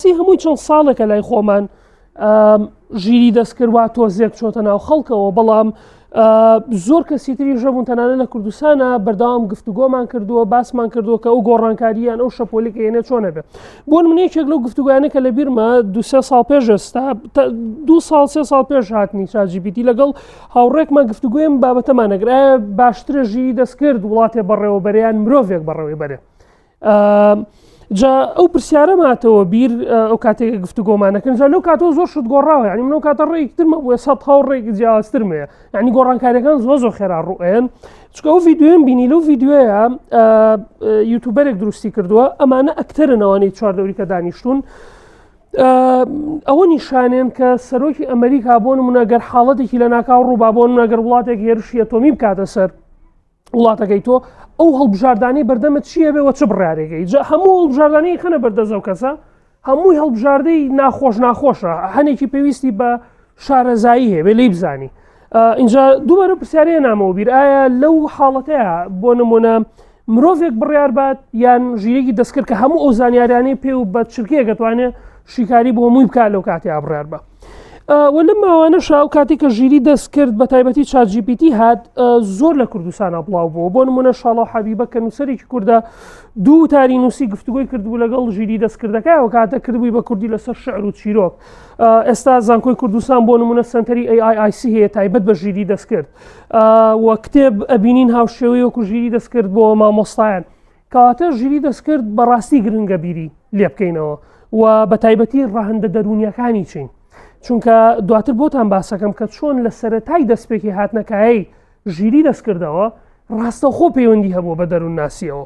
هەمووی چەند ساڵێکە لای خۆمان ژیری دەستکردوا تۆزێک چۆتە ناو خەڵکەوە، بەڵام زۆر کەسی تری ژەبوون تەنانەت لە کوردستانە بەردەوام گفتوگۆمان کردووە، باسمان کردووە کە ئەو گۆڕانکاریان ئەو شەپۆلیکە هێنێ چۆنە بێت. بۆ نمونەیەکێک لەو گفتوگویانە کە لە بیرمە دو-سێ ساڵ پێش ئێستا 2 ساڵ 3 ساڵ پێش هاتنی ChatGPT لەگەڵ هاوڕێکمان گفتوگویم بابەتەمان ئەگرایە باشترە ژیری دەستکرد وڵاتێ بەڕێوەبەریان مرۆڤێک بەڕێوەی بەرێ. جا ئەو پرسیارە ماتەوە بیر ئەو کاتێک گفتوگۆمانەکەن جا لەو کاتەوە زۆر شت گۆڕاوە، یعنی من ئەو کاتە ڕێیەکترمە بۆیە 100 هاوڕێکی جیاوازترمەیە، یعنی گۆڕانکاریەکان زۆر خێرا ڕوئێن. چونکە ئەو ڤیدیۆیان بینی لەو ڤیدیۆیە یوتیوبەرێک دروستی کردووە، ئەمانە ئەکتەرن ئەوانەی چواردەوری کە دانیشتون. ئەوە نیشانێن کە سەرۆکی ئەمریکا بۆ نمونە گەر حاڵەتێکی لە ناکاو ڕووبا بۆ نمونە گەر وڵاتێک هێرشی ئەتۆمی بکاتە سەر وڵاتەکەی تۆ، ئەو هەڵبژاردانەی بەردەمت چییە بێ وە چ بڕیارێکەکەی. جا هەموو هەڵبژاردانەی خەنە بەردەست ئەو کەسە، هەمووی هەڵبژاردەی ناخۆشە، هەنێکی پێویستی بە شارەزایی هەیە بێ لی بزانی. اینجا دووبارە پرسیارەیە نامەوە بیر، ئایا لەو حاڵەتەیە بۆ نمونە مرۆڤێک بڕیار بات یان ژیرێکی دەستکرد کە هەموو ئەو زانیاریانەی پێ و بە چرکەیە دەتوانێت شیکاری بۆ هەمووی بکات لەو کاتێ بڕیار بە. وە لەم ماوانەشە ئەو کاتێک کە ژیری دەستکرد بە تایبەتی ChatGPT هات زۆر لە کوردستانە بڵاو بووە. بۆ نمونە شاڵە حەبیبە کە نووسەرێکی کووردە دوو تاری نووسی گفتوگۆی کردبوو لەگەڵ ژیری دەستکردەکەیەوە کاتە کردبووی بە کوردی لەسەر شعر و چیرۆک. ئێستا زانکۆی کوردستان بۆ نمونە سنتەری AIIC هەیە تایبەت بە ژیری دەستکرد، وە کتێب ئەبینین هاوشێوەی وەکو ژیری دەستکرد بۆ مامۆستایان. کەواتە ژیری دەستکرد بەڕاستی گرنگە بیری لێ بکەینەوە و بە تایبەتی ڕاهەندە دەرونیەکانی چین. چونکە دواتر بۆتان باسەکەم کە چۆن لە سەرەتای دەستپێکی هاتنەکایی ژیری دەستکردەوە ڕاستەوخۆ پەیوەندی هەبوو بە دەروون ناسیەوە.